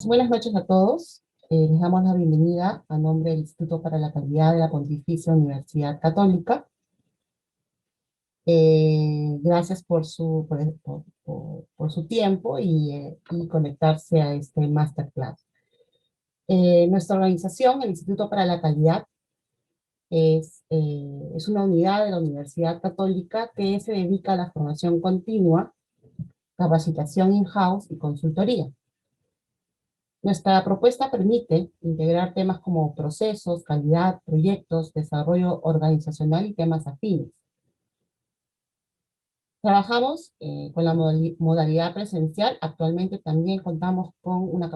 Buenas noches a todos. Les damos la bienvenida a nombre del Instituto para la Calidad de la Pontificia Universidad Católica. Gracias por su tiempo y conectarse a este masterclass. Nuestra organización, el Instituto para la Calidad, es una unidad de la Universidad Católica que se dedica a la formación continua, capacitación in-house y consultoría. Nuestra propuesta permite integrar temas como procesos, calidad, proyectos, desarrollo organizacional y temas afines. Trabajamos con la modalidad presencial. Actualmente también contamos con una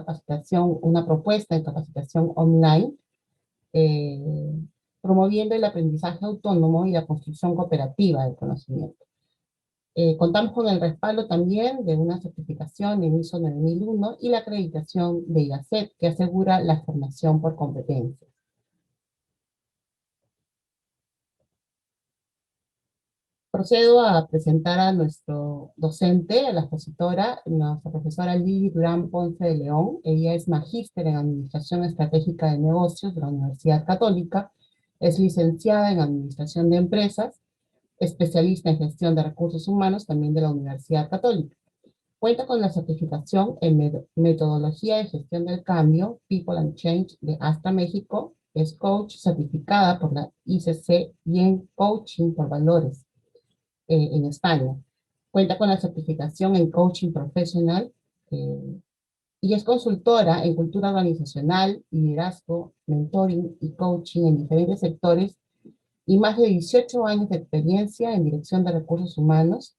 propuesta de capacitación online, eh, promoviendo el aprendizaje autónomo y la construcción cooperativa del conocimiento. Contamos con el respaldo también de una certificación de ISO 9001 y la acreditación de IACEP, que asegura la formación por competencias. Procedo a presentar a nuestro docente, a la expositora, nuestra profesora Lili Durán Ponce de León. Ella es magíster en Administración Estratégica de Negocios de la Universidad Católica, es licenciada en Administración de Empresas, especialista en Gestión de Recursos Humanos también de la Universidad Católica. Cuenta con la certificación en Metodología de Gestión del Cambio, People and Change de Astra México, es coach certificada por la ICC y en Coaching por Valores en España. Cuenta con la certificación en Coaching Profesional y es consultora en cultura organizacional, liderazgo, mentoring y coaching en diferentes sectores y más de 18 años de experiencia en dirección de recursos humanos.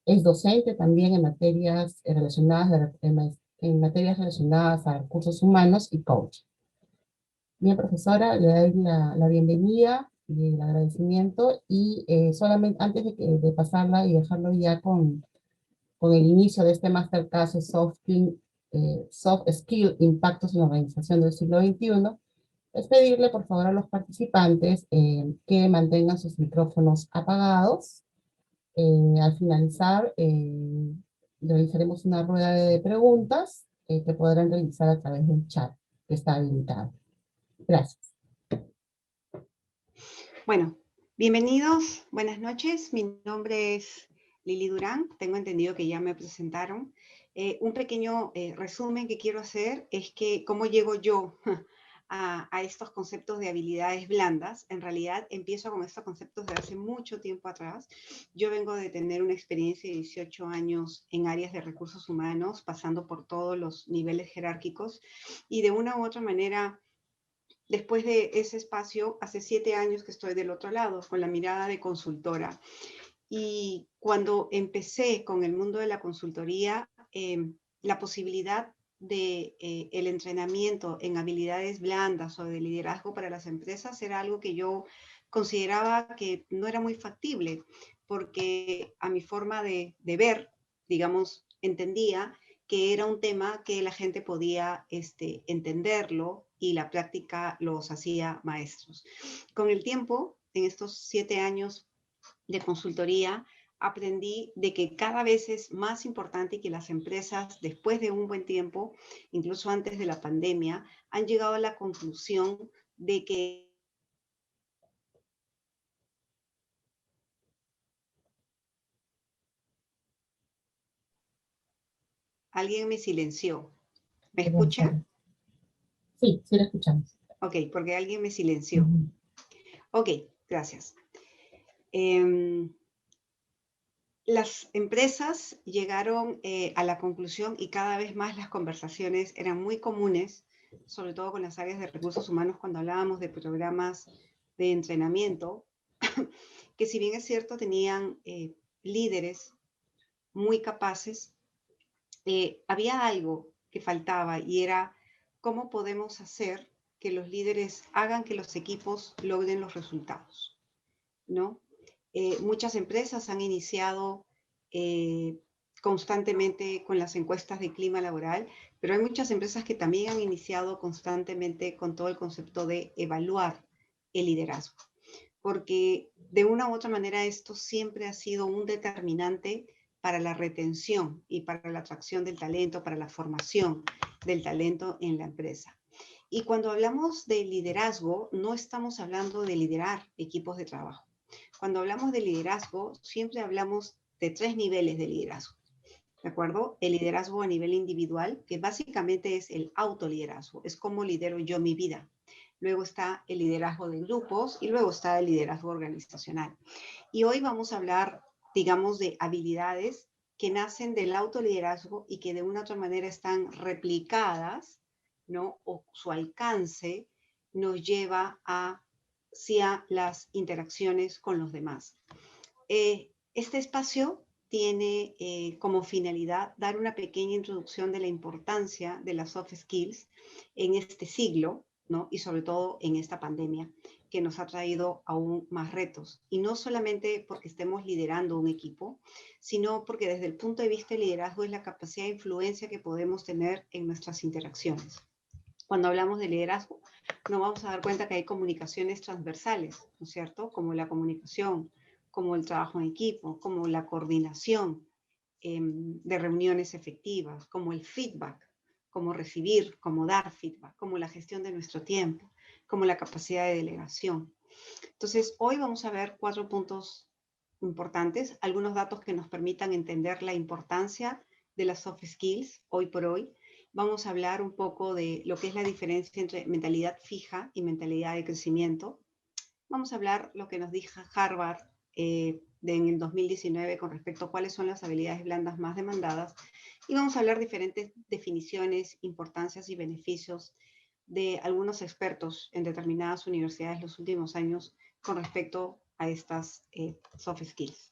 Es docente también en materias relacionadas a recursos humanos y coaching. Bien, profesora, le doy la bienvenida y el agradecimiento, y solamente antes de pasarla y dejarlo ya con el inicio de este masterclass de Soft Skill, Impactos en la Organización del siglo XXI, es pedirle por favor a los participantes que mantengan sus micrófonos apagados. Al finalizar, realizaremos una rueda de preguntas que podrán realizar a través del chat que está habilitado. Gracias. Bueno, bienvenidos, buenas noches. Mi nombre es Lili Durán, tengo entendido que ya me presentaron. Un pequeño resumen que quiero hacer es que cómo llego yo a estos conceptos de habilidades blandas. En realidad empiezo con estos conceptos de hace mucho tiempo atrás. Yo vengo de tener una experiencia de 18 años en áreas de recursos humanos, pasando por todos los niveles jerárquicos, y de una u otra manera, después de ese espacio, hace 7 años que estoy del otro lado, con la mirada de consultora. Y cuando empecé con el mundo de la consultoría, la posibilidad de el entrenamiento en habilidades blandas o de liderazgo para las empresas era algo que yo consideraba que no era muy factible, porque a mi forma de ver, digamos, entendía que era un tema que la gente podía entenderlo y la práctica los hacía maestros. Con el tiempo, en estos 7 años de consultoría, aprendí de que cada vez es más importante que las empresas, después de un buen tiempo, incluso antes de la pandemia, han llegado a la conclusión de que alguien me silenció. ¿Me Perdón, escucha? perdón. Sí, sí la escuchamos. Ok, porque alguien me silenció. Ok, gracias. Las empresas llegaron a la conclusión, y cada vez más las conversaciones eran muy comunes, sobre todo con las áreas de recursos humanos cuando hablábamos de programas de entrenamiento, que si bien es cierto tenían líderes muy capaces, había algo que faltaba, y era cómo podemos hacer que los líderes hagan que los equipos logren los resultados, ¿no? Muchas empresas han iniciado constantemente con las encuestas de clima laboral, pero hay muchas empresas que también han iniciado constantemente con todo el concepto de evaluar el liderazgo, porque de una u otra manera esto siempre ha sido un determinante para la retención y para la atracción del talento, para la formación del talento en la empresa. Y cuando hablamos de liderazgo, no estamos hablando de liderar equipos de trabajo. Cuando hablamos de liderazgo, siempre hablamos de 3 niveles de liderazgo. ¿De acuerdo? El liderazgo a nivel individual, que básicamente es el autoliderazgo, es cómo lidero yo mi vida. Luego está el liderazgo de grupos y luego está el liderazgo organizacional. Y hoy vamos a hablar, digamos, de habilidades que nacen del autoliderazgo y que de una u otra manera están replicadas, ¿no? O su alcance nos lleva hacia las interacciones con los demás. Este espacio tiene como finalidad dar una pequeña introducción de la importancia de las soft skills en este siglo, ¿no? Y sobre todo en esta pandemia que nos ha traído aún más retos. Y no solamente porque estemos liderando un equipo, sino porque desde el punto de vista del liderazgo es la capacidad de influencia que podemos tener en nuestras interacciones. Cuando hablamos de liderazgo, nos vamos a dar cuenta que hay comunicaciones transversales, ¿no es cierto? Como la comunicación, como el trabajo en equipo, como la coordinación de reuniones efectivas, como el feedback, como recibir, como dar feedback, como la gestión de nuestro tiempo, como la capacidad de delegación. Entonces, hoy vamos a ver 4 puntos importantes, algunos datos que nos permitan entender la importancia de las soft skills hoy por hoy. Vamos a hablar un poco de lo que es la diferencia entre mentalidad fija y mentalidad de crecimiento. Vamos a hablar lo que nos dijo Harvard en el 2019 con respecto a cuáles son las habilidades blandas más demandadas. Y vamos a hablar diferentes definiciones, importancias y beneficios de algunos expertos en determinadas universidades los últimos años con respecto a estas soft skills.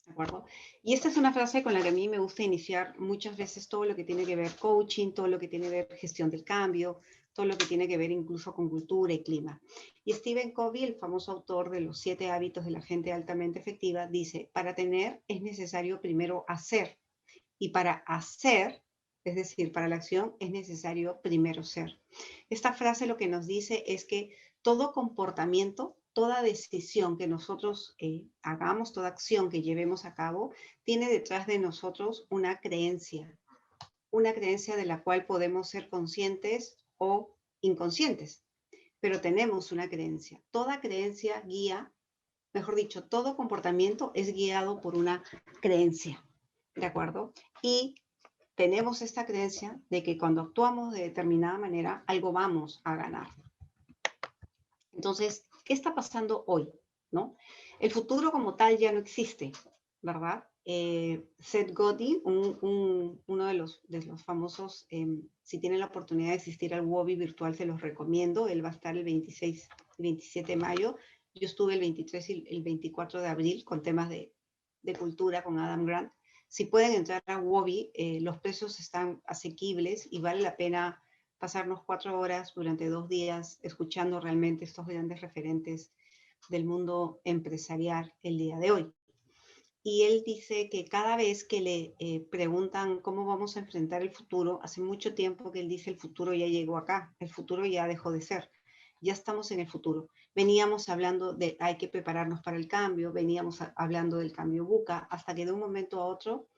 ¿De acuerdo? Y esta es una frase con la que a mí me gusta iniciar muchas veces todo lo que tiene que ver coaching, todo lo que tiene que ver gestión del cambio, todo lo que tiene que ver incluso con cultura y clima. Y Stephen Covey, el famoso autor de los 7 hábitos de la gente altamente efectiva, dice, para tener es necesario primero hacer. Y para hacer, es decir, para la acción, es necesario primero ser. Esta frase lo que nos dice es que todo comportamiento, toda decisión que nosotros hagamos, toda acción que llevemos a cabo, tiene detrás de nosotros una creencia de la cual podemos ser conscientes o inconscientes, pero tenemos una creencia. Toda creencia guía, mejor dicho, todo comportamiento es guiado por una creencia, ¿de acuerdo? Y tenemos esta creencia de que cuando actuamos de determinada manera, algo vamos a ganar. Entonces, ¿qué está pasando hoy? ¿No? El futuro como tal ya no existe, ¿verdad? Seth Godin, uno de los famosos, si tienen la oportunidad de asistir al WOBI virtual, se los recomiendo. Él va a estar el 26 y 27 de mayo. Yo estuve el 23 y el 24 de abril con temas de cultura con Adam Grant. Si pueden entrar a WOBI, los precios están asequibles y vale la pena pasarnos 4 horas durante 2 días escuchando realmente estos grandes referentes del mundo empresarial el día de hoy. Y él dice que cada vez que le preguntan cómo vamos a enfrentar el futuro, hace mucho tiempo que él dice el futuro ya llegó acá, el futuro ya dejó de ser, ya estamos en el futuro. Veníamos hablando de hay que prepararnos para el cambio, veníamos hablando del cambio VUCA, hasta que de un momento a otro,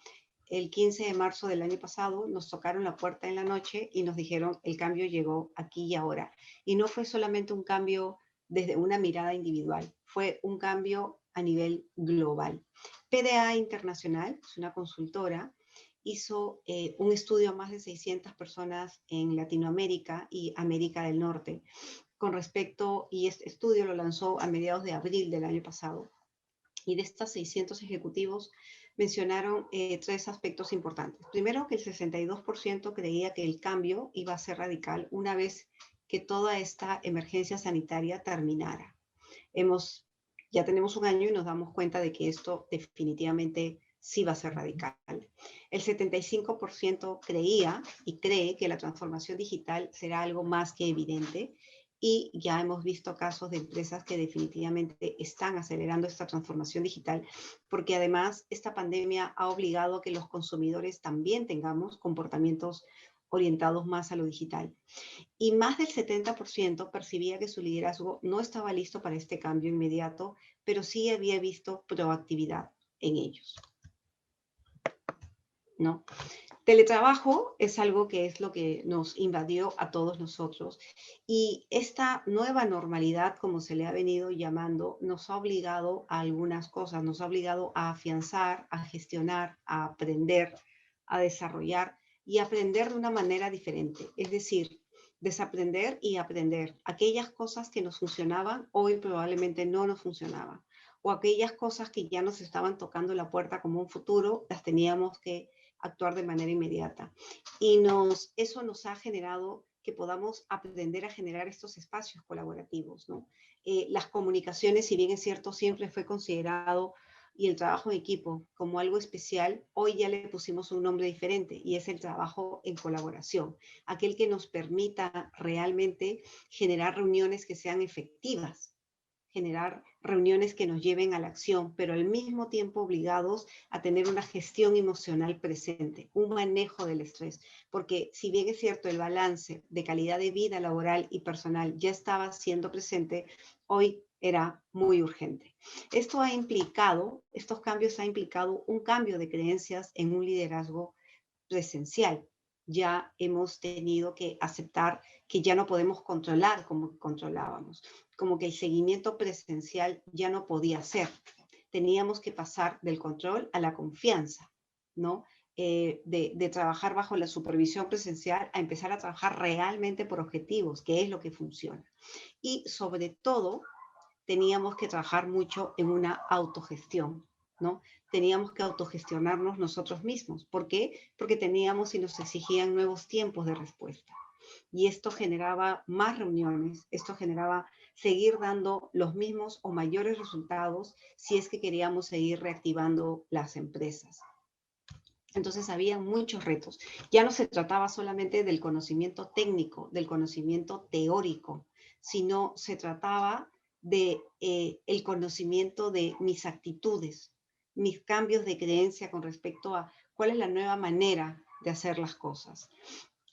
el 15 de marzo del año pasado, nos tocaron la puerta en la noche y nos dijeron el cambio llegó aquí y ahora. Y no fue solamente un cambio desde una mirada individual, fue un cambio a nivel global. PDA Internacional, es una consultora, hizo un estudio a más de 600 personas en Latinoamérica y América del Norte con respecto, y este estudio lo lanzó a mediados de abril del año pasado. Y de estos 600 ejecutivos mencionaron 3 aspectos importantes. Primero, que el 62% creía que el cambio iba a ser radical una vez que toda esta emergencia sanitaria terminara. Ya tenemos un año y nos damos cuenta de que esto definitivamente sí va a ser radical. El 75% creía y cree que la transformación digital será algo más que evidente y ya hemos visto casos de empresas que definitivamente están acelerando esta transformación digital porque además esta pandemia ha obligado a que los consumidores también tengamos comportamientos orientados más a lo digital. Y más del 70% percibía que su liderazgo no estaba listo para este cambio inmediato, pero sí había visto proactividad en ellos. ¿no? Teletrabajo es algo que es lo que nos invadió a todos nosotros y esta nueva normalidad, como se le ha venido llamando, nos ha obligado a algunas cosas, nos ha obligado a afianzar, a gestionar, a aprender, a desarrollar y aprender de una manera diferente. Es decir, desaprender y aprender. Aquellas cosas que nos funcionaban, hoy probablemente no nos funcionaban. O aquellas cosas que ya nos estaban tocando la puerta como un futuro, las teníamos que actuar de manera inmediata. Y eso nos ha generado que podamos aprender a generar estos espacios colaborativos, ¿no? Las comunicaciones, si bien es cierto, siempre fue considerado y el trabajo en equipo como algo especial, hoy ya le pusimos un nombre diferente y es el trabajo en colaboración, aquel que nos permita realmente generar reuniones que sean efectivas, generar reuniones que nos lleven a la acción, pero al mismo tiempo obligados a tener una gestión emocional presente, un manejo del estrés, porque si bien es cierto el balance de calidad de vida laboral y personal ya estaba siendo presente, hoy era muy urgente. Estos cambios han implicado un cambio de creencias en un liderazgo presencial. Ya hemos tenido que aceptar que ya no podemos controlar como controlábamos, como que el seguimiento presencial ya no podía ser. Teníamos que pasar del control a la confianza, ¿no? De trabajar bajo la supervisión presencial a empezar a trabajar realmente por objetivos, que es lo que funciona. Y sobre todo, teníamos que trabajar mucho en una autogestión, ¿no? Teníamos que autogestionarnos nosotros mismos. ¿Por qué? Porque teníamos y nos exigían nuevos tiempos de respuesta. Y esto generaba más reuniones, esto generaba seguir dando los mismos o mayores resultados si es que queríamos seguir reactivando las empresas. Entonces había muchos retos. Ya no se trataba solamente del conocimiento técnico, del conocimiento teórico, sino se trataba de el conocimiento de mis actitudes, mis cambios de creencia con respecto a cuál es la nueva manera de hacer las cosas.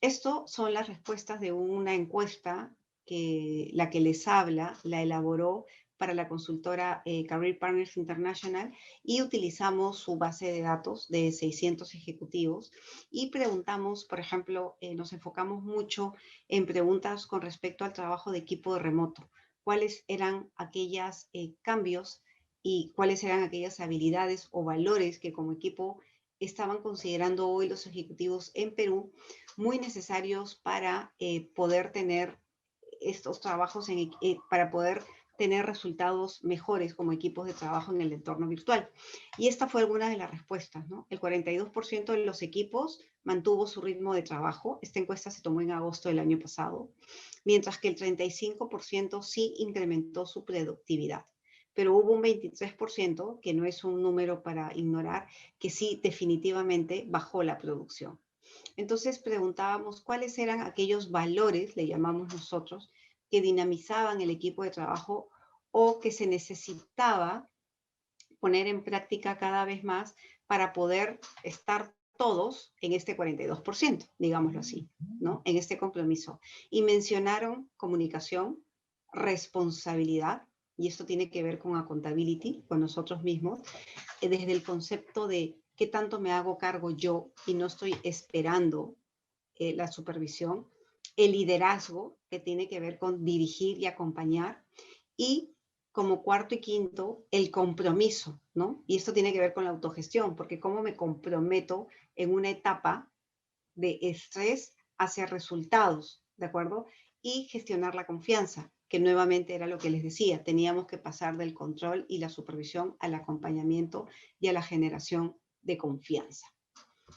Esto son las respuestas de una encuesta que la que les habla la elaboró para la consultora Career Partners International y utilizamos su base de datos de 600 ejecutivos y preguntamos, por ejemplo, nos enfocamos mucho en preguntas con respecto al trabajo de equipo de remoto. ¿Cuáles eran aquellos cambios y cuáles eran aquellas habilidades o valores que como equipo estaban considerando hoy los ejecutivos en Perú muy necesarios para poder tener estos trabajos, para poder tener resultados mejores como equipos de trabajo en el entorno virtual? Y esta fue alguna de las respuestas, ¿no? El 42% de los equipos mantuvo su ritmo de trabajo. Esta encuesta se tomó en agosto del año pasado, mientras que el 35% sí incrementó su productividad. Pero hubo un 23%, que no es un número para ignorar, que sí definitivamente bajó la producción. Entonces preguntábamos cuáles eran aquellos valores, le llamamos nosotros, que dinamizaban el equipo de trabajo o que se necesitaba poner en práctica cada vez más para poder estar todos en este 42%, digámoslo así, ¿no? En este compromiso. Y mencionaron comunicación, responsabilidad, y esto tiene que ver con accountability, con nosotros mismos, desde el concepto de qué tanto me hago cargo yo y no estoy esperando la supervisión, el liderazgo, que tiene que ver con dirigir y acompañar, y como cuarto y quinto, el compromiso, ¿no? Y esto tiene que ver con la autogestión, porque cómo me comprometo en una etapa de estrés hacia resultados, ¿de acuerdo? Y gestionar la confianza, que nuevamente era lo que les decía, teníamos que pasar del control y la supervisión al acompañamiento y a la generación de confianza.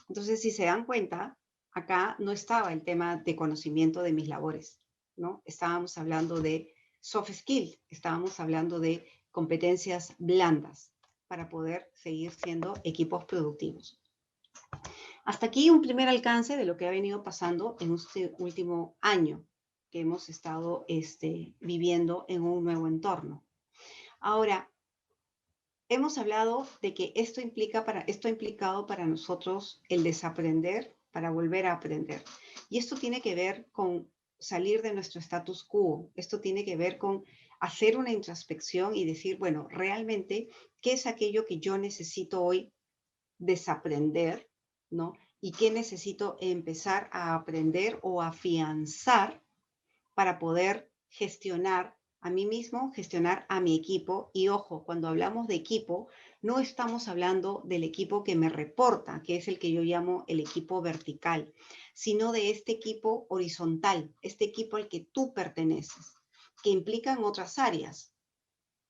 Entonces, si se dan cuenta, acá no estaba el tema de conocimiento de mis labores, ¿no? Estábamos hablando de soft skills, estábamos hablando de competencias blandas para poder seguir siendo equipos productivos. Hasta aquí un primer alcance de lo que ha venido pasando en este último año que hemos estado viviendo en un nuevo entorno. Ahora, hemos hablado de que esto ha implicado para nosotros el desaprender para volver a aprender. Y esto tiene que ver con salir de nuestro status quo. Esto tiene que ver con hacer una introspección y decir, bueno, realmente, ¿qué es aquello que yo necesito hoy desaprender ¿no? ¿Y qué necesito empezar a aprender o afianzar para poder gestionar a mí mismo, gestionar a mi equipo? Y ojo, cuando hablamos de equipo, no estamos hablando del equipo que me reporta, que es el que yo llamo el equipo vertical, sino de este equipo horizontal, este equipo al que tú perteneces, que implican otras áreas,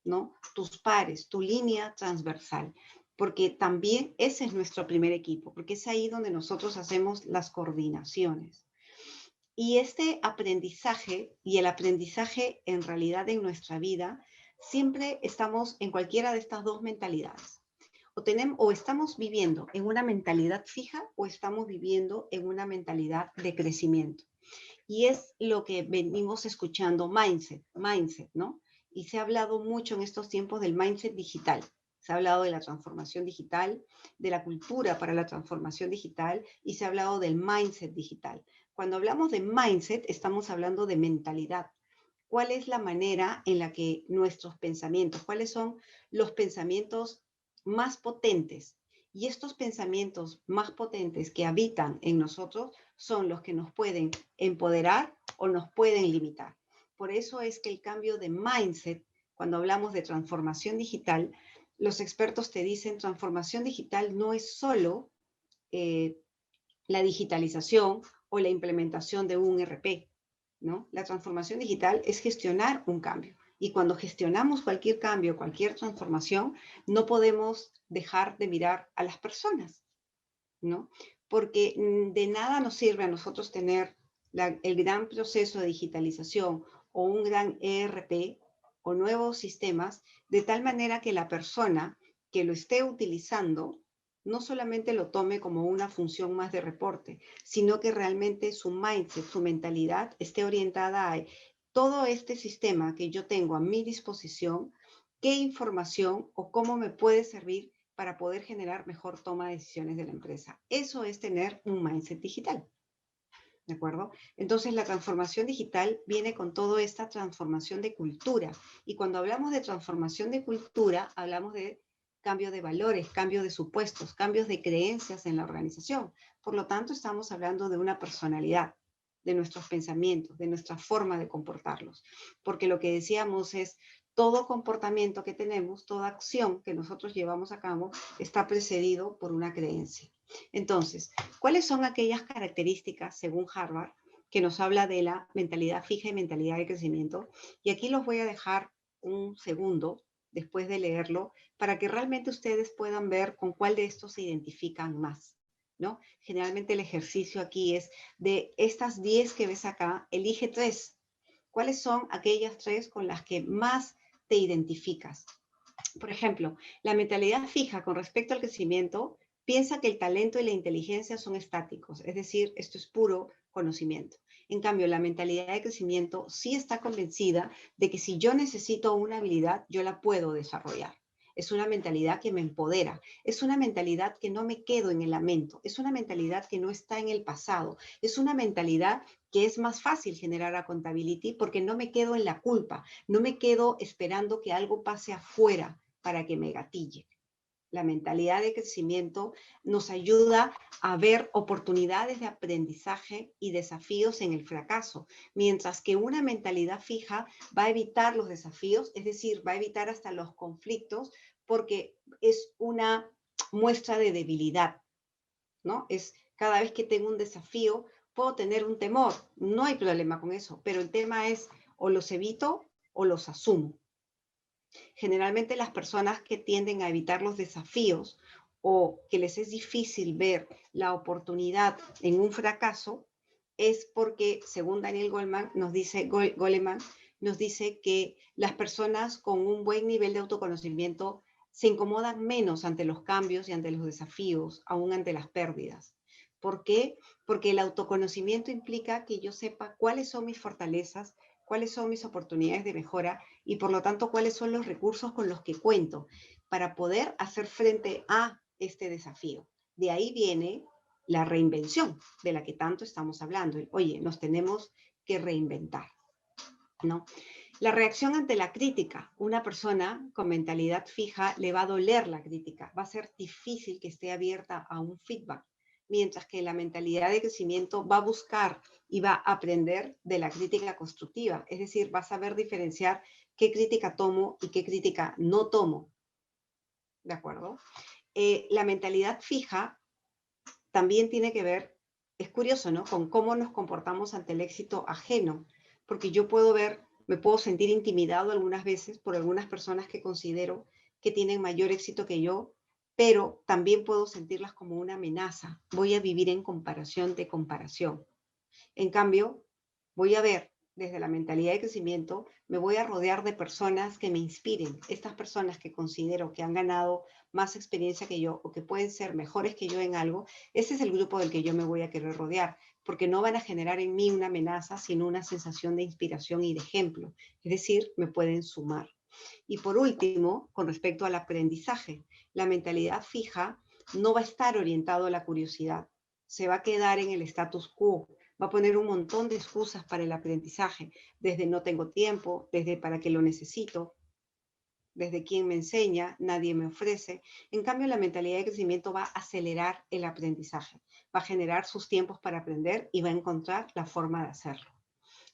¿no? Tus pares, tu línea transversal, porque también ese es nuestro primer equipo, porque es ahí donde nosotros hacemos las coordinaciones. Y este aprendizaje y el aprendizaje en realidad en nuestra vida, siempre estamos en cualquiera de estas dos mentalidades. O estamos viviendo en una mentalidad fija o estamos viviendo en una mentalidad de crecimiento. Y es lo que venimos escuchando, mindset, ¿no? Y se ha hablado mucho en estos tiempos del mindset digital. Se ha hablado de la transformación digital, de la cultura para la transformación digital y se ha hablado del mindset digital. Cuando hablamos de mindset, estamos hablando de mentalidad. ¿Cuál es la manera en la que nuestros pensamientos, cuáles son los pensamientos más potentes? Y estos pensamientos más potentes que habitan en nosotros son los que nos pueden empoderar o nos pueden limitar. Por eso es que el cambio de mindset, cuando hablamos de transformación digital, los expertos te dicen transformación digital no es solo eh, la digitalización o la implementación de un ERP, ¿no? La transformación digital es gestionar un cambio. Y cuando gestionamos cualquier cambio, cualquier transformación, no podemos dejar de mirar a las personas, ¿no? Porque de nada nos sirve a nosotros tener el gran proceso de digitalización o un gran ERP o nuevos sistemas, de tal manera que la persona que lo esté utilizando no solamente lo tome como una función más de reporte, sino que realmente su mindset, su mentalidad esté orientada a todo este sistema que yo tengo a mi disposición, qué información o cómo me puede servir para poder generar mejor toma de decisiones de la empresa. Eso es tener un mindset digital. ¿De acuerdo? Entonces la transformación digital viene con toda esta transformación de cultura. Y cuando hablamos de transformación de cultura, hablamos de cambio de valores, cambio de supuestos, cambios de creencias en la organización. Por lo tanto, estamos hablando de una personalidad, de nuestros pensamientos, de nuestra forma de comportarlos. Porque lo que decíamos es, todo comportamiento que tenemos, toda acción que nosotros llevamos a cabo, está precedido por una creencia. Entonces, ¿cuáles son aquellas características, según Harvard, que nos habla de la mentalidad fija y mentalidad de crecimiento? Y aquí los voy a dejar un segundo después de leerlo para que realmente ustedes puedan ver con cuál de estos se identifican más, ¿no? Generalmente el ejercicio aquí es de estas 10 que ves acá, elige 3. ¿Cuáles son aquellas 3 con las que más te identificas? Por ejemplo, la mentalidad fija con respecto al crecimiento piensa que el talento y la inteligencia son estáticos, es decir, esto es puro conocimiento. En cambio, la mentalidad de crecimiento sí está convencida de que si yo necesito una habilidad, yo la puedo desarrollar. Es una mentalidad que me empodera, es una mentalidad que no me quedo en el lamento, es una mentalidad que no está en el pasado, es una mentalidad que es más fácil generar accountability porque no me quedo en la culpa, no me quedo esperando que algo pase afuera para que me gatille. La mentalidad de crecimiento nos ayuda a ver oportunidades de aprendizaje y desafíos en el fracaso, mientras que una mentalidad fija va a evitar los desafíos, es decir, va a evitar hasta los conflictos porque es una muestra de debilidad, ¿no? Es cada vez que tengo un desafío, puedo tener un temor, no hay problema con eso, pero el tema es o los evito o los asumo. Generalmente las personas que tienden a evitar los desafíos o que les es difícil ver la oportunidad en un fracaso es porque, según Daniel Goleman, nos dice que las personas con un buen nivel de autoconocimiento se incomodan menos ante los cambios y ante los desafíos, aún ante las pérdidas. ¿Por qué? Porque el autoconocimiento implica que yo sepa cuáles son mis fortalezas, cuáles son mis oportunidades de mejora y por lo tanto cuáles son los recursos con los que cuento para poder hacer frente a este desafío. De ahí viene la reinvención de la que tanto estamos hablando. Oye, nos tenemos que reinventar, ¿no? La reacción ante la crítica. Una persona con mentalidad fija le va a doler la crítica. Va a ser difícil que esté abierta a un feedback. mientras que la mentalidad de crecimiento va a buscar y va a aprender de la crítica constructiva. Es decir, va a saber diferenciar qué crítica tomo y qué crítica no tomo. ¿De acuerdo? La mentalidad fija también tiene que ver, es curioso, ¿no? Con cómo nos comportamos ante el éxito ajeno, porque yo puedo ver, me puedo sentir intimidado algunas veces por algunas personas que considero que tienen mayor éxito que yo, pero también puedo sentirlas como una amenaza. Voy a vivir en comparación de comparación. En cambio, voy a ver desde la mentalidad de crecimiento, me voy a rodear de personas que me inspiren. Estas personas que considero que han ganado más experiencia que yo o que pueden ser mejores que yo en algo, ese es el grupo del que yo me voy a querer rodear, porque no van a generar en mí una amenaza, sino una sensación de inspiración y de ejemplo. Es decir, me pueden sumar. Y por último, con respecto al aprendizaje, la mentalidad fija no va a estar orientado a la curiosidad, se va a quedar en el status quo, va a poner un montón de excusas para el aprendizaje, desde no tengo tiempo, desde para qué lo necesito, desde quién me enseña, nadie me ofrece. En cambio, la mentalidad de crecimiento va a acelerar el aprendizaje, va a generar sus tiempos para aprender y va a encontrar la forma de hacerlo.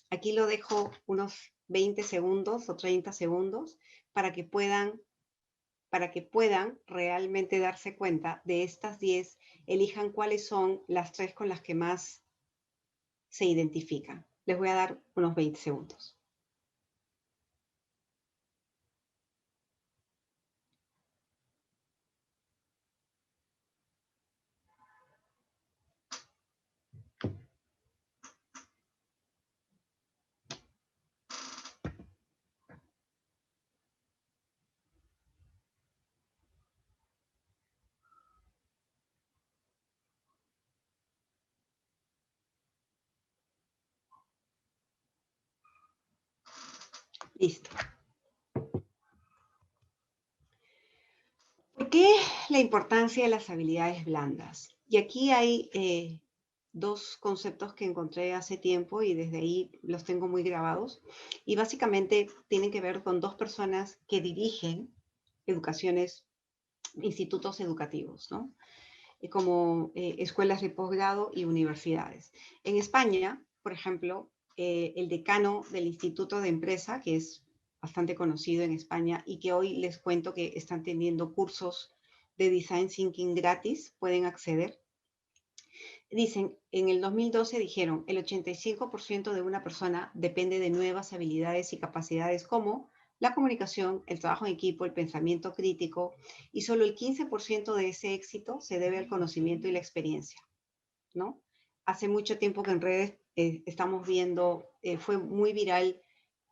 Aquí lo dejo unos 20 segundos o 30 segundos para que puedan realmente darse cuenta de estas 10, elijan cuáles son las 3 con las que más se identifican. Les voy a dar unos 20 segundos. Listo. ¿Por qué la importancia de las habilidades blandas? Y aquí hay dos conceptos que encontré hace tiempo y desde ahí los tengo muy grabados. Y básicamente tienen que ver con dos personas que dirigen educaciones, institutos educativos, ¿no? Como escuelas de posgrado y universidades. En España, por ejemplo, el decano del Instituto de Empresa, que es bastante conocido en España y que hoy les cuento que están teniendo cursos de Design Thinking gratis, pueden acceder. Dicen, en el 2012 dijeron, el 85% de una persona depende de nuevas habilidades y capacidades como la comunicación, el trabajo en equipo, el pensamiento crítico, y solo el 15% de ese éxito se debe al conocimiento y la experiencia, ¿no? Hace mucho tiempo que en redes estamos viendo, fue muy viral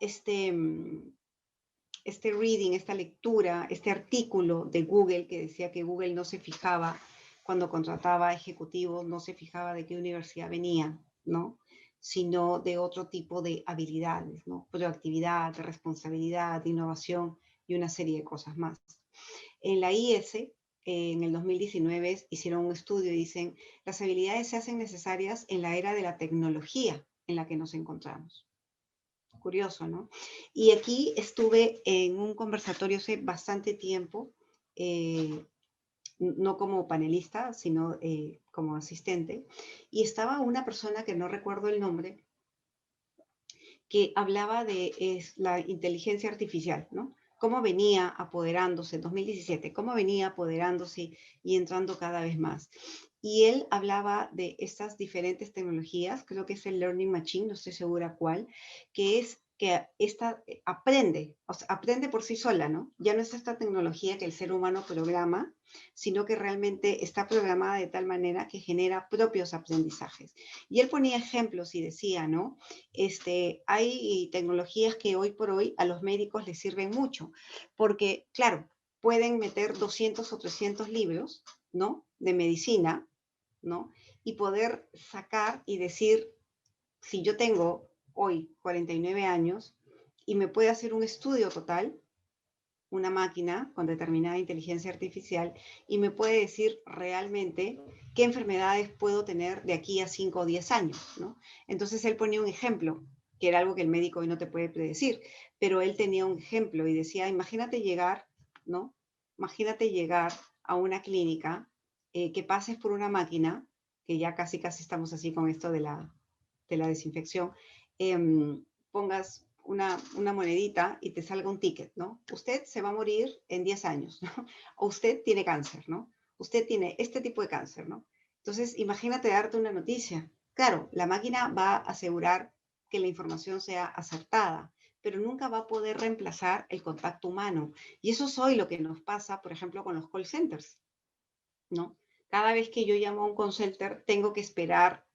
este, este reading, esta lectura, este artículo de Google que decía que Google no se fijaba cuando contrataba ejecutivos, no se fijaba de qué universidad venía, ¿no? Sino de otro tipo de habilidades, ¿no? Proactividad, de responsabilidad, de innovación y una serie de cosas más. En la IS, en el 2019, hicieron un estudio y dicen, las habilidades se hacen necesarias en la era de la tecnología en la que nos encontramos. Curioso, ¿no? Y aquí estuve en un conversatorio hace bastante tiempo, no como panelista, sino como asistente, y estaba una persona que no recuerdo el nombre, que hablaba de la inteligencia artificial, ¿no? Cómo venía apoderándose, 2017, cómo venía apoderándose y entrando cada vez más. Y él hablaba de estas diferentes tecnologías, creo que es el Learning Machine, no estoy segura cuál, que es que esta aprende, o sea, aprende por sí sola, ¿no? Ya no es esta tecnología que el ser humano programa, sino que realmente está programada de tal manera que genera propios aprendizajes. Y él ponía ejemplos y decía, ¿no? Hay tecnologías que hoy por hoy a los médicos les sirven mucho, porque, claro, pueden meter 200 o 300 libros, ¿no? De medicina, ¿no? Y poder sacar y decir, si yo tengo hoy 49 años y me puede hacer un estudio total, una máquina con determinada inteligencia artificial y me puede decir realmente qué enfermedades puedo tener de aquí a 5 o 10 años, ¿no? Entonces él ponía un ejemplo, que era algo que el médico hoy no te puede predecir, pero él tenía un ejemplo y decía, imagínate llegar, ¿no? Imagínate llegar a una clínica, que pases por una máquina que ya casi estamos así con esto de la desinfección, pongas una monedita y te salga un ticket, ¿no? Usted se va a morir en 10 años, ¿no? O usted tiene cáncer, ¿no? Usted tiene este tipo de cáncer, ¿no? Entonces, imagínate darte una noticia. Claro, la máquina va a asegurar que la información sea acertada, pero nunca va a poder reemplazar el contacto humano. Y eso es hoy lo que nos pasa, por ejemplo, con los call centers, ¿no? Cada vez que yo llamo a un call center, tengo que esperar,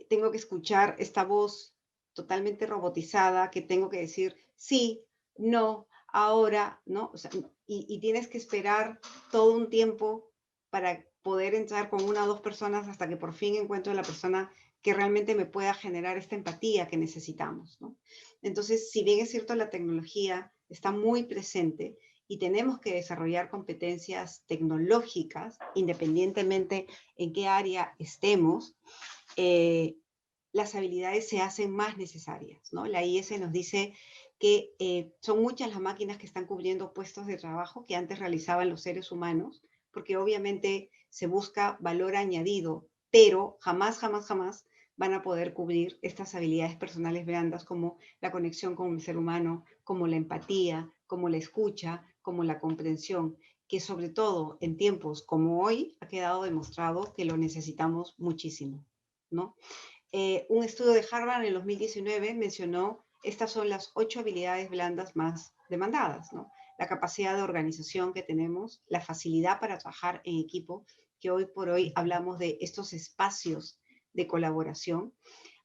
tengo que escuchar esta voz totalmente robotizada, que tengo que decir sí, no, ahora, ¿no? O sea, y tienes que esperar todo un tiempo para poder entrar con una o dos personas hasta que por fin encuentro la persona que realmente me pueda generar esta empatía que necesitamos, ¿no? Entonces, si bien es cierto, la tecnología está muy presente, y tenemos que desarrollar competencias tecnológicas, independientemente en qué área estemos, las habilidades se hacen más necesarias, ¿no? La IS nos dice que son muchas las máquinas que están cubriendo puestos de trabajo que antes realizaban los seres humanos, porque obviamente se busca valor añadido, pero jamás, jamás, jamás van a poder cubrir estas habilidades personales blandas como la conexión con el ser humano, como la empatía, como la escucha, como la comprensión, que sobre todo en tiempos como hoy ha quedado demostrado que lo necesitamos muchísimo, ¿no? Un estudio de Harvard en el 2019 mencionó estas son las 8 habilidades blandas más demandadas, ¿no? La capacidad de organización que tenemos, la facilidad para trabajar en equipo, que hoy por hoy hablamos de estos espacios de colaboración.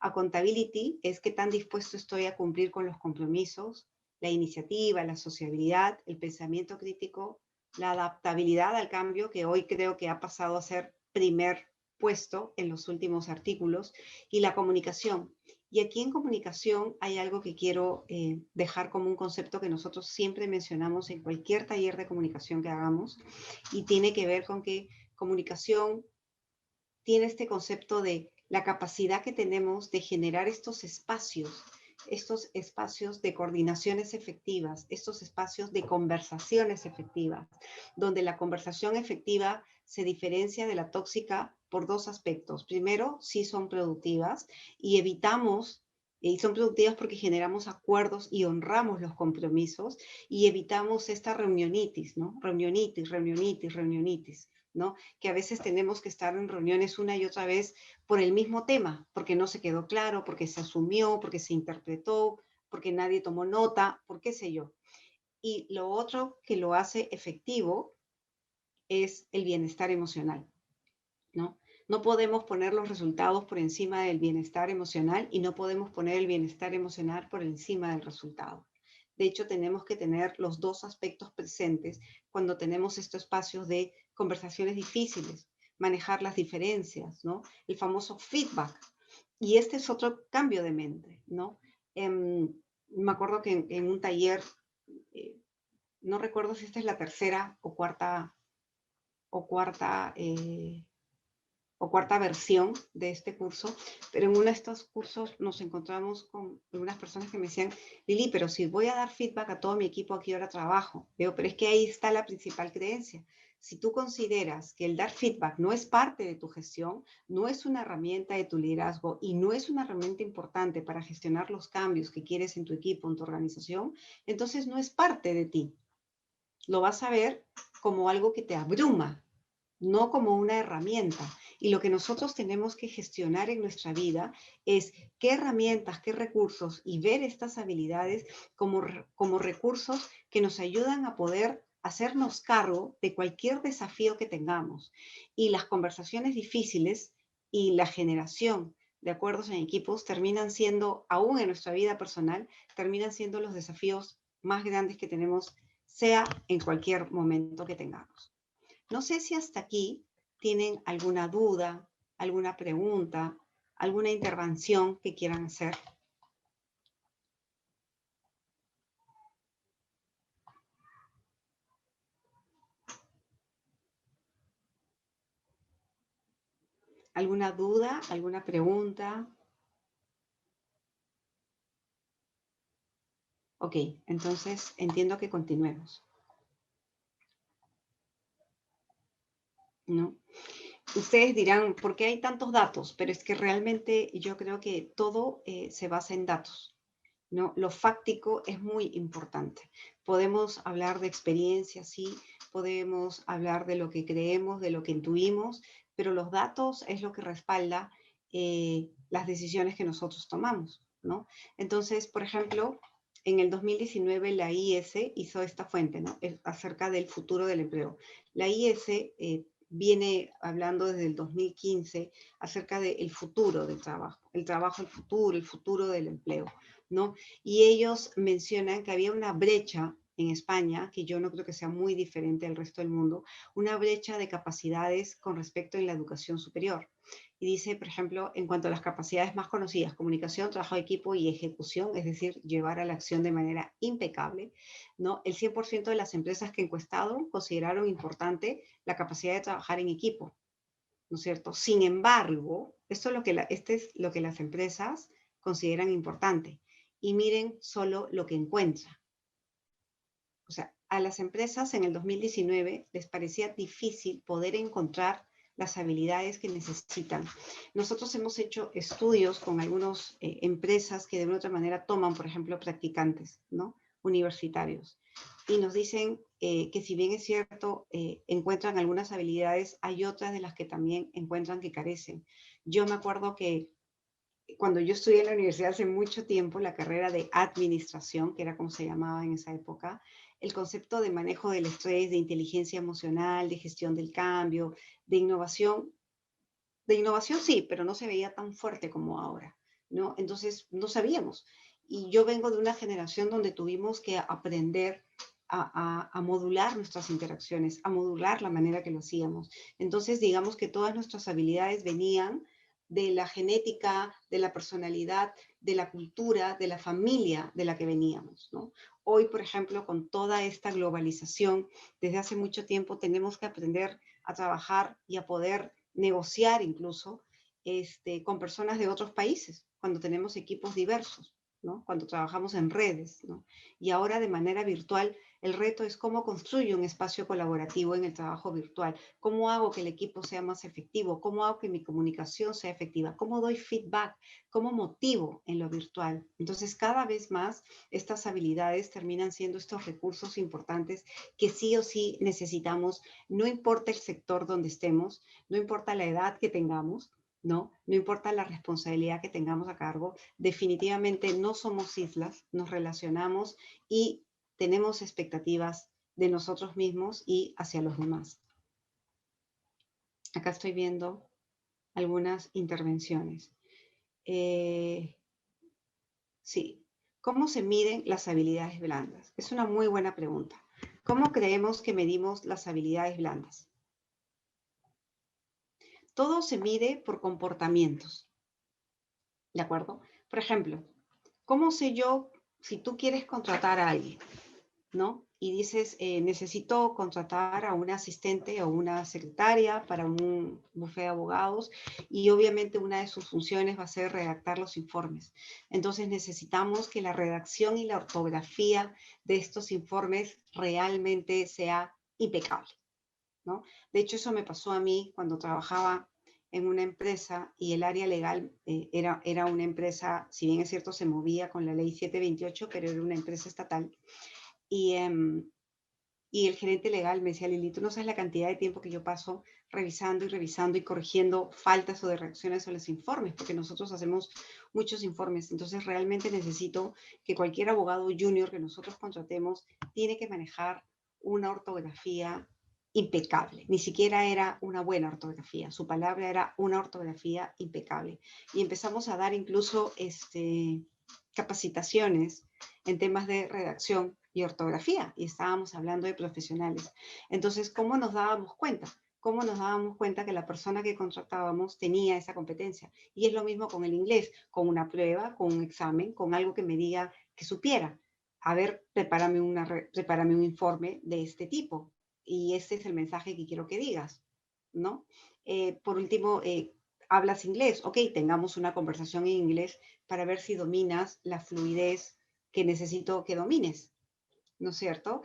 Accountability es qué tan dispuesto estoy a cumplir con los compromisos, la iniciativa, la sociabilidad, el pensamiento crítico, la adaptabilidad al cambio, que hoy creo que ha pasado a ser primer puesto en los últimos artículos, y la comunicación. Y aquí en comunicación hay algo que quiero dejar como un concepto que nosotros siempre mencionamos en cualquier taller de comunicación que hagamos, y tiene que ver con que comunicación tiene este concepto de la capacidad que tenemos de generar estos espacios de coordinaciones efectivas, estos espacios de conversaciones efectivas, donde la conversación efectiva se diferencia de la tóxica por dos aspectos. Primero, sí son productivas y evitamos, y son productivas porque generamos acuerdos y honramos los compromisos y evitamos esta reunionitis, ¿no? Reunionitis, reunionitis, reunionitis, ¿no? Que a veces tenemos que estar en reuniones una y otra vez por el mismo tema, porque no se quedó claro, porque se asumió, porque se interpretó, porque nadie tomó nota, por qué sé yo. Y lo otro que lo hace efectivo es el bienestar emocional, ¿no? No podemos poner los resultados por encima del bienestar emocional y no podemos poner el bienestar emocional por encima del resultado. De hecho, tenemos que tener los dos aspectos presentes cuando tenemos estos espacios de conversaciones difíciles, manejar las diferencias, ¿no? El famoso feedback. Y este es otro cambio de mente, ¿no? Me acuerdo que en un taller, eh, no recuerdo si esta es la tercera o cuarta versión de este curso, pero en uno de estos cursos nos encontramos con algunas personas que me decían, Lili, pero si voy a dar feedback a todo mi equipo, ¿a qué hora trabajo? Digo, pero es que ahí está la principal creencia. Si tú consideras que el dar feedback no es parte de tu gestión, no es una herramienta de tu liderazgo y no es una herramienta importante para gestionar los cambios que quieres en tu equipo, en tu organización, entonces no es parte de ti. Lo vas a ver como algo que te abruma, no como una herramienta. Y lo que nosotros tenemos que gestionar en nuestra vida es qué herramientas, qué recursos y ver estas habilidades como recursos que nos ayudan a poder hacernos cargo de cualquier desafío que tengamos. Y las conversaciones difíciles y la generación de acuerdos en equipos terminan siendo, aún en nuestra vida personal, terminan siendo los desafíos más grandes que tenemos, sea en cualquier momento que tengamos. No sé si hasta aquí tienen alguna duda, alguna pregunta, alguna intervención que quieran hacer. ¿Alguna duda, alguna pregunta? Ok, entonces entiendo que continuemos, ¿no? Ustedes dirán, ¿por qué hay tantos datos? Pero es que realmente yo creo que todo se basa en datos, ¿no? Lo fáctico es muy importante. Podemos hablar de experiencia, sí, podemos hablar de lo que creemos, de lo que intuimos, pero los datos es lo que respalda las decisiones que nosotros tomamos, ¿no? Entonces, por ejemplo, en el 2019 la IS hizo esta fuente, ¿no? Acerca del futuro del empleo. La IS viene hablando desde el 2015 acerca del futuro del trabajo, el futuro del empleo, ¿no? Y ellos mencionan que había una brecha en España, que yo no creo que sea muy diferente al resto del mundo, una brecha de capacidades con respecto a la educación superior. Y dice, por ejemplo, en cuanto a las capacidades más conocidas, comunicación, trabajo de equipo y ejecución, es decir, llevar a la acción de manera impecable, ¿no? El 100% de las empresas que encuestaron consideraron importante la capacidad de trabajar en equipo, ¿no es cierto? Sin embargo, este es lo que las empresas consideran importante. Y miren solo lo que encuentran. O sea, a las empresas en el 2019 les parecía difícil poder encontrar las habilidades que necesitan. Nosotros hemos hecho estudios con algunas empresas que de una u otra manera toman, por ejemplo, practicantes, ¿no? Universitarios. Y nos dicen que si bien es cierto, encuentran algunas habilidades, hay otras de las que también encuentran que carecen. Yo me acuerdo que cuando yo estudié en la universidad hace mucho tiempo, la carrera de administración, que era como se llamaba en esa época, el concepto de manejo del estrés, de inteligencia emocional, de gestión del cambio, de innovación sí, pero no se veía tan fuerte como ahora, ¿no? Entonces no sabíamos. Y yo vengo de una generación donde tuvimos que aprender a modular nuestras interacciones, a modular la manera que lo hacíamos. Entonces, digamos que todas nuestras habilidades venían de la genética, de la personalidad, de la cultura, de la familia de la que veníamos, ¿no? Hoy, por ejemplo, con toda esta globalización, desde hace mucho tiempo tenemos que aprender a trabajar y a poder negociar incluso con personas de otros países, cuando tenemos equipos diversos, ¿no? Cuando trabajamos en redes, ¿no? Y ahora de manera virtual, el reto es cómo construyo un espacio colaborativo en el trabajo virtual, cómo hago que el equipo sea más efectivo, cómo hago que mi comunicación sea efectiva, cómo doy feedback, cómo motivo en lo virtual. Entonces, cada vez más estas habilidades terminan siendo estos recursos importantes que sí o sí necesitamos, no importa el sector donde estemos, no importa la edad que tengamos, ¿no? No importa la responsabilidad que tengamos a cargo, definitivamente no somos islas, nos relacionamos y tenemos expectativas de nosotros mismos y hacia los demás. Acá estoy viendo algunas intervenciones. Sí, ¿cómo se miden las habilidades blandas? Es una muy buena pregunta. ¿Cómo creemos que medimos las habilidades blandas? Todo se mide por comportamientos, ¿de acuerdo? Por ejemplo, ¿cómo sé yo si tú quieres contratar a alguien, ¿no? Y dices, necesito contratar a una asistente o una secretaria para un bufete de abogados y obviamente una de sus funciones va a ser redactar los informes. Entonces necesitamos que la redacción y la ortografía de estos informes realmente sea impecable, ¿no? De hecho, eso me pasó a mí cuando trabajaba en una empresa y el área legal era una empresa, si bien es cierto, se movía con la ley 728, pero era una empresa estatal. Y, y el gerente legal me decía, Lili, tú no sabes la cantidad de tiempo que yo paso revisando y corrigiendo faltas o de reacciones a los informes, porque nosotros hacemos muchos informes. Entonces, realmente necesito que cualquier abogado junior que nosotros contratemos tiene que manejar una ortografía impecable. Ni siquiera era una buena ortografía. Su palabra era una ortografía impecable. Y empezamos a dar incluso capacitaciones en temas de redacción y ortografía, y estábamos hablando de profesionales. Entonces, ¿cómo nos dábamos cuenta? ¿Cómo nos dábamos cuenta que la persona que contratábamos tenía esa competencia? Y es lo mismo con el inglés, con una prueba, con un examen, con algo que me diga que supiera. A ver, prepárame un informe de este tipo. Y ese es el mensaje que quiero que digas, ¿no? Por último, ¿hablas inglés? Ok, tengamos una conversación en inglés para ver si dominas la fluidez que necesito que domines, ¿no es cierto?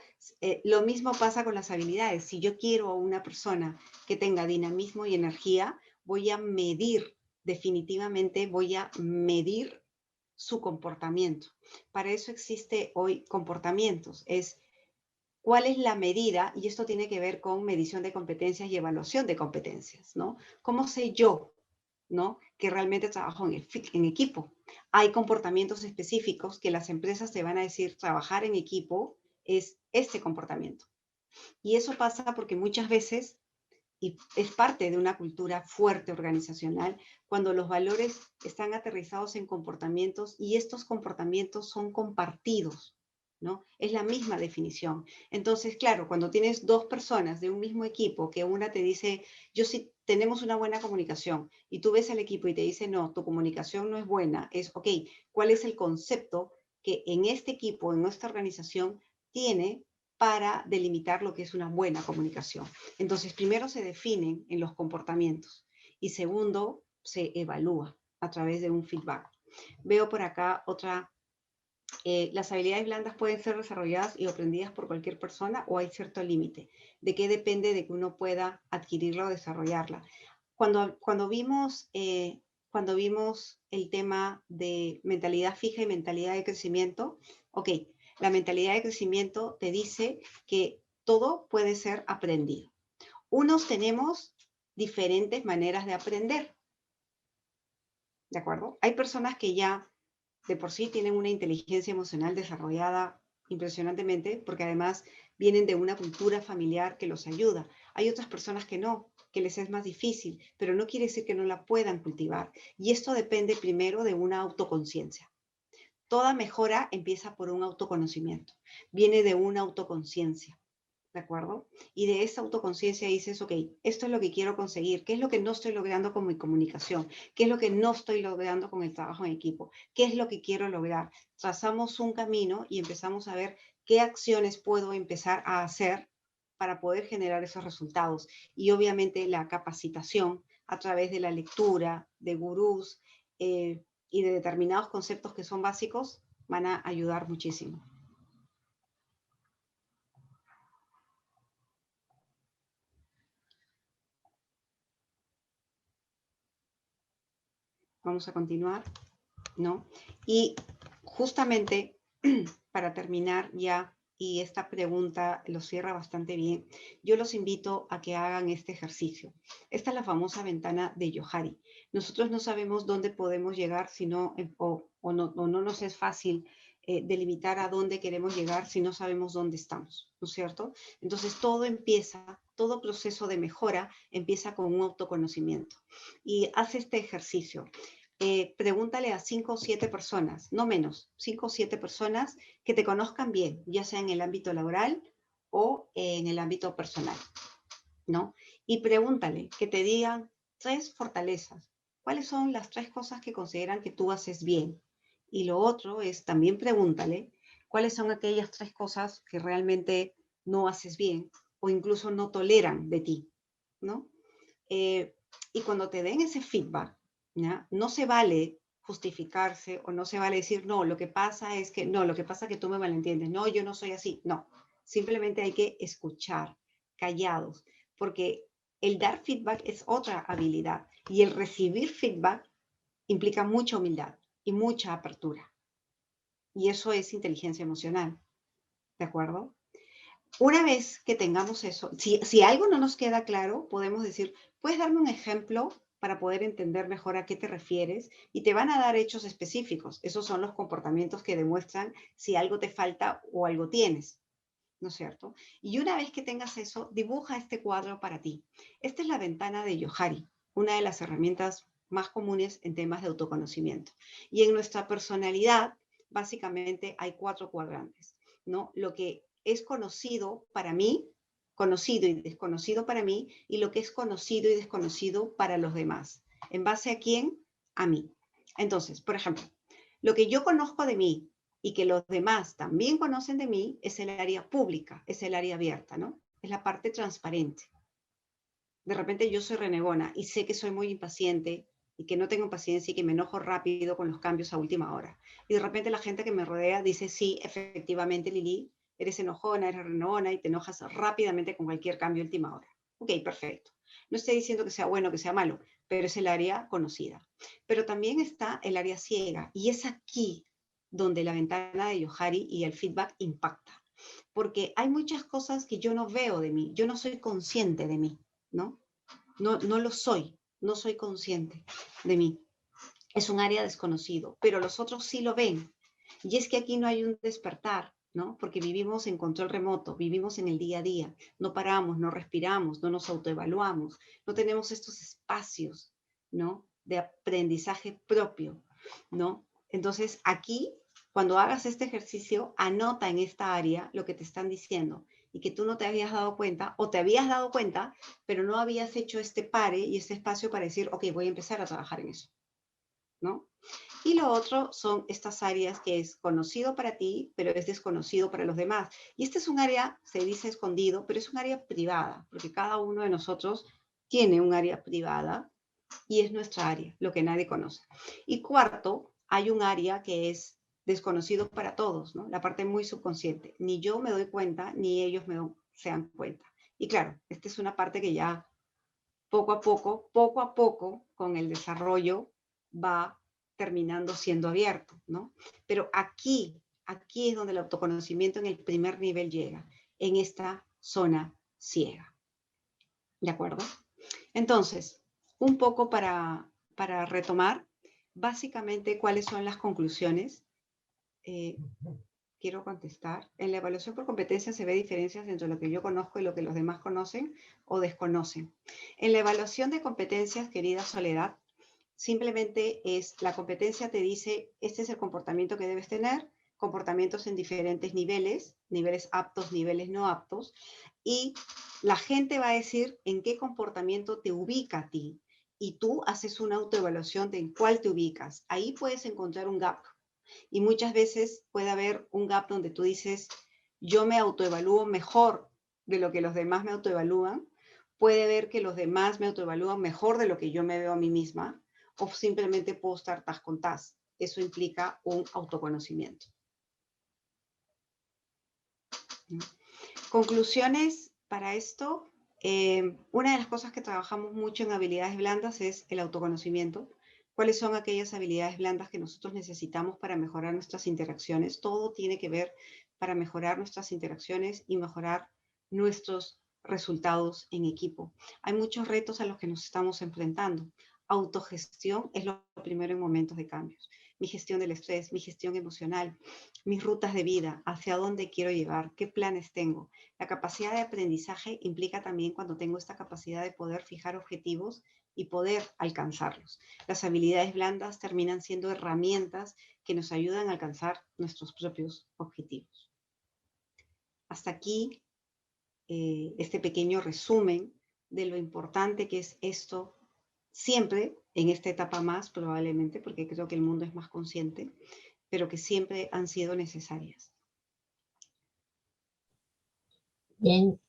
Lo mismo pasa con las habilidades. Si yo quiero a una persona que tenga dinamismo y energía, voy a medir, definitivamente voy a medir su comportamiento. Para eso existe hoy comportamientos. Es cuál es la medida, y esto tiene que ver con medición de competencias y evaluación de competencias, ¿no? ¿Cómo sé yo, ¿no?, que realmente trabajo en equipo? Hay comportamientos específicos que las empresas te van a decir, trabajar en equipo es este comportamiento. Y eso pasa porque muchas veces, y es parte de una cultura fuerte organizacional, cuando los valores están aterrizados en comportamientos y estos comportamientos son compartidos, ¿no? Es la misma definición. Entonces, claro, cuando tienes dos personas de un mismo equipo, que una te dice, yo sí tenemos una buena comunicación, y tú ves al equipo y te dice, no, tu comunicación no es buena, es, ok, ¿cuál es el concepto que en este equipo, en nuestra organización, tiene para delimitar lo que es una buena comunicación? Entonces, primero se definen en los comportamientos y segundo, se evalúa a través de un feedback. Veo por acá otra, las habilidades blandas pueden ser desarrolladas y aprendidas por cualquier persona o hay cierto límite. ¿De qué depende de que uno pueda adquirirla o desarrollarla? Cuando vimos el tema de mentalidad fija y mentalidad de crecimiento, ok, la mentalidad de crecimiento te dice que todo puede ser aprendido. Unos tenemos diferentes maneras de aprender, ¿de acuerdo? Hay personas que ya de por sí tienen una inteligencia emocional desarrollada impresionantemente, porque además vienen de una cultura familiar que los ayuda. Hay otras personas que no, que les es más difícil, pero no quiere decir que no la puedan cultivar. Y esto depende primero de una autoconciencia. Toda mejora empieza por un autoconocimiento, viene de una autoconciencia. ¿De acuerdo? Y de esa autoconciencia dices, ok, esto es lo que quiero conseguir, ¿qué es lo que no estoy logrando con mi comunicación? ¿Qué es lo que no estoy logrando con el trabajo en equipo? ¿Qué es lo que quiero lograr? Trazamos un camino y empezamos a ver qué acciones puedo empezar a hacer para poder generar esos resultados. Y obviamente la capacitación a través de la lectura, de gurús y de determinados conceptos que son básicos van a ayudar muchísimo. Vamos a continuar, ¿no? Y justamente para terminar ya, y esta pregunta lo cierra bastante bien, yo los invito a que hagan este ejercicio. Esta es la famosa ventana de Johari. Nosotros no sabemos dónde podemos llegar si no, o no nos es fácil delimitar a dónde queremos llegar si no sabemos dónde estamos, ¿no es cierto? Entonces todo proceso de mejora empieza con un autoconocimiento. Y haz este ejercicio. Pregúntale a 5 o 7 personas, no menos, 5 o 7 personas que te conozcan bien, ya sea en el ámbito laboral o en el ámbito personal, ¿no? Y pregúntale que te digan 3 fortalezas. ¿Cuáles son las 3 cosas que consideran que tú haces bien? Y lo otro es también pregúntale cuáles son aquellas 3 cosas que realmente no haces bien o incluso no toleran de ti, ¿no? Y cuando te den ese feedback, ¿ya? No se vale justificarse o no se vale decir, no, lo que pasa es que, no, lo que pasa es que tú me malentiendes, no, yo no soy así, no. Simplemente hay que escuchar, callados, porque el dar feedback es otra habilidad y el recibir feedback implica mucha humildad y mucha apertura. Y eso es inteligencia emocional, ¿de acuerdo? Una vez que tengamos eso, si algo no nos queda claro, podemos decir, ¿puedes darme un ejemplo para poder entender mejor a qué te refieres? Y te van a dar hechos específicos. Esos son los comportamientos que demuestran si algo te falta o algo tienes, ¿no es cierto? Y una vez que tengas eso, dibuja este cuadro para ti. Esta es la ventana de Johari, una de las herramientas más comunes en temas de autoconocimiento. Y en nuestra personalidad, básicamente hay 4 cuadrantes, ¿no? Lo que es conocido para mí, conocido y desconocido para mí, y lo que es conocido y desconocido para los demás. ¿En base a quién? A mí. Entonces, por ejemplo, lo que yo conozco de mí y que los demás también conocen de mí es el área pública, es el área abierta, ¿no? Es la parte transparente. De repente yo soy renegona y sé que soy muy impaciente y que no tengo paciencia y que me enojo rápido con los cambios a última hora. Y de repente la gente que me rodea dice, sí, efectivamente, Lili, Eres enojona, eres renegona y te enojas rápidamente con cualquier cambio de última hora. Ok, perfecto. No estoy diciendo que sea bueno o que sea malo, pero es el área conocida. Pero también está el área ciega, y es aquí donde la ventana de Johari y el feedback impacta. Porque hay muchas cosas que yo no veo de mí, yo no soy consciente de mí, ¿no? No lo soy, no soy consciente de mí. Es un área desconocido, pero los otros sí lo ven. Y es que aquí no hay un despertar, ¿no? Porque vivimos en control remoto, vivimos en el día a día, no paramos, no respiramos, no nos autoevaluamos, no tenemos estos espacios, ¿no? De aprendizaje propio, ¿no? Entonces, aquí, cuando hagas este ejercicio, anota en esta área lo que te están diciendo y que tú no te habías dado cuenta, o te habías dado cuenta, pero no habías hecho este pare y este espacio para decir, ok, voy a empezar a trabajar en eso, ¿no? Y lo otro son estas áreas que es conocido para ti, pero es desconocido para los demás. Y este es un área, se dice escondido, pero es un área privada, porque cada uno de nosotros tiene un área privada y es nuestra área, lo que nadie conoce. Y cuarto, hay un área que es desconocido para todos, ¿no? La parte muy subconsciente. Ni yo me doy cuenta, ni ellos se dan cuenta. Y claro, esta es una parte que ya poco a poco, con el desarrollo, va terminando siendo abierto, ¿no? Pero aquí es donde el autoconocimiento en el primer nivel llega, en esta zona ciega. ¿De acuerdo? Entonces, un poco para retomar, básicamente, ¿cuáles son las conclusiones? Quiero contestar. En la evaluación por competencia se ve diferencias entre lo que yo conozco y lo que los demás conocen o desconocen. En la evaluación de competencias, querida Soledad, simplemente es la competencia te dice, este es el comportamiento que debes tener, comportamientos en diferentes niveles, niveles aptos, niveles no aptos, y la gente va a decir en qué comportamiento te ubica a ti, y tú haces una autoevaluación de en cuál te ubicas. Ahí puedes encontrar un gap, y muchas veces puede haber un gap donde tú dices, yo me autoevalúo mejor de lo que los demás me autoevalúan, puede ver que los demás me autoevalúan mejor de lo que yo me veo a mí misma, o simplemente puedo estar tas con tas. Eso implica un autoconocimiento. Conclusiones para esto. Una de las cosas que trabajamos mucho en habilidades blandas es el autoconocimiento. ¿Cuáles son aquellas habilidades blandas que nosotros necesitamos para mejorar nuestras interacciones? Todo tiene que ver para mejorar nuestras interacciones y mejorar nuestros resultados en equipo. Hay muchos retos a los que nos estamos enfrentando. Autogestión es lo primero en momentos de cambios. Mi gestión del estrés, mi gestión emocional, mis rutas de vida, hacia dónde quiero llegar, qué planes tengo. La capacidad de aprendizaje implica también cuando tengo esta capacidad de poder fijar objetivos y poder alcanzarlos. Las habilidades blandas terminan siendo herramientas que nos ayudan a alcanzar nuestros propios objetivos. Hasta aquí este pequeño resumen de lo importante que es esto siempre, en esta etapa más probablemente, porque creo que el mundo es más consciente, pero que siempre han sido necesarias. Bien,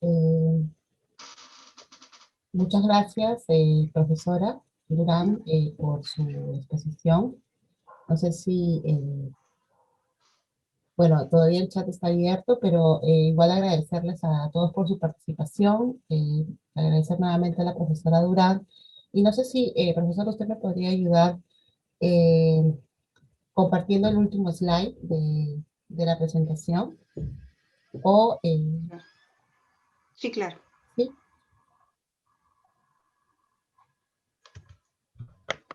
muchas gracias, profesora Durán, por su exposición. No sé si, bueno, todavía el chat está abierto, pero igual agradecerles a todos por su participación, agradecer nuevamente a la profesora Durán. Y no sé si, profesor, usted me podría ayudar eh, compartiendo el último slide de la presentación. O, Sí, claro. ¿sí?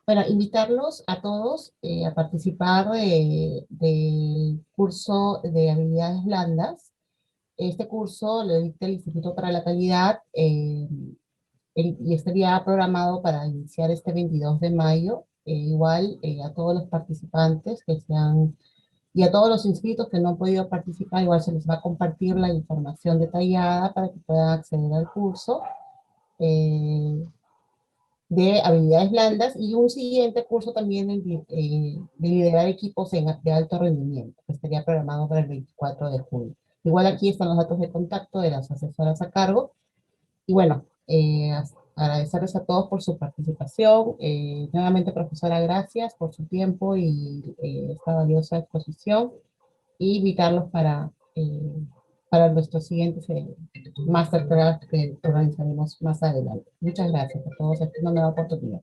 Bueno, invitarlos a todos a participar del curso de habilidades blandas. Este curso lo dicta el Instituto para la Calidad y estaría programado para iniciar este 22 de mayo. Igual a todos los participantes que sean, y a todos los inscritos que no han podido participar, igual se les va a compartir la información detallada para que puedan acceder al curso. De habilidades blandas y un siguiente curso también de liderar equipos de alto rendimiento, que estaría programado para el 24 de julio. Igual aquí están los datos de contacto de las asesoras a cargo. Y bueno, agradecerles a todos por su participación. Nuevamente, profesora, gracias por su tiempo y esta valiosa exposición. Y invitarlos para nuestros siguientes masterclass que organizaremos más adelante. Muchas gracias a todos. Esta es una nueva oportunidad.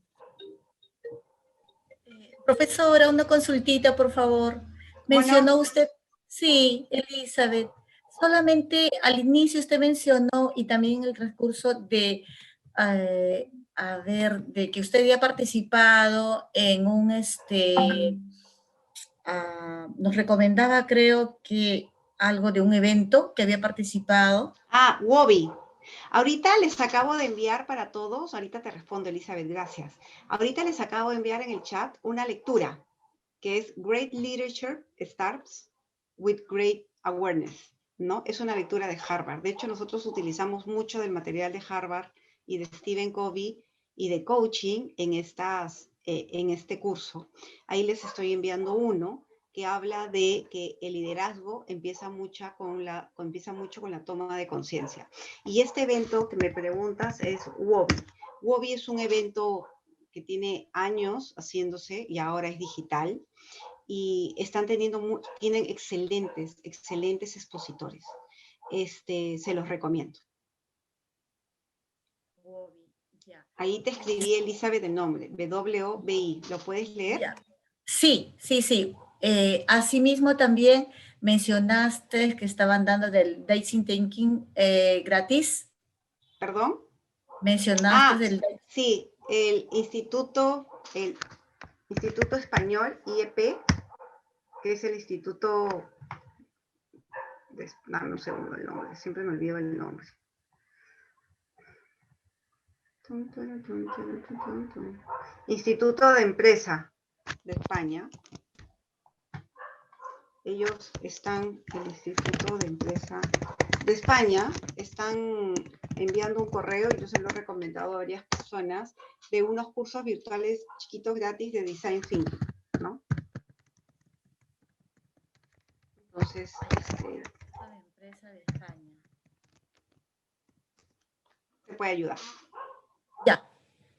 Profesora, una consultita, por favor. Bueno, Mencionó usted, sí, Elizabeth, solamente al inicio usted mencionó y también en el transcurso de, a ver, de que usted había participado en un, nos recomendaba, creo que algo de un evento que había participado. Wobby. Ahorita les acabo de enviar para todos, ahorita te respondo, Elizabeth, gracias. Ahorita les acabo de enviar en el chat una lectura que es Great Literature Starts with Great Awareness, ¿no? Es una lectura de Harvard. De hecho, nosotros utilizamos mucho del material de Harvard y de Stephen Covey y de coaching en este curso. Ahí les estoy enviando uno que habla de que el liderazgo empieza mucho con la toma de conciencia. Y este evento que me preguntas es Wobby. Wobby es un evento que tiene años haciéndose y ahora es digital y tienen excelentes expositores. Se los recomiendo. Ahí te escribí, Elizabeth, el nombre, W-O-B-I. ¿Lo puedes leer? Sí, sí, sí. Asimismo también mencionaste que estaban dando del Design Thinking gratis. ¿Perdón? Mencionaste del... Sí, el Instituto Español, IEP, que es el Instituto... Dame un segundo el nombre, siempre me olvido el nombre. Instituto de Empresa de España. Ellos están, el Instituto de Empresa de España, están enviando un correo, y yo se lo he recomendado a varias personas, de unos cursos virtuales chiquitos gratis de Design Thinking, ¿no? Entonces, Empresa de España. te puede ayudar. Ya,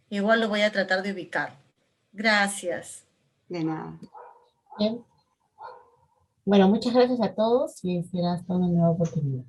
igual lo voy a tratar de ubicar. Gracias. De nada. Bien. Bueno, muchas gracias a todos y será hasta una nueva oportunidad.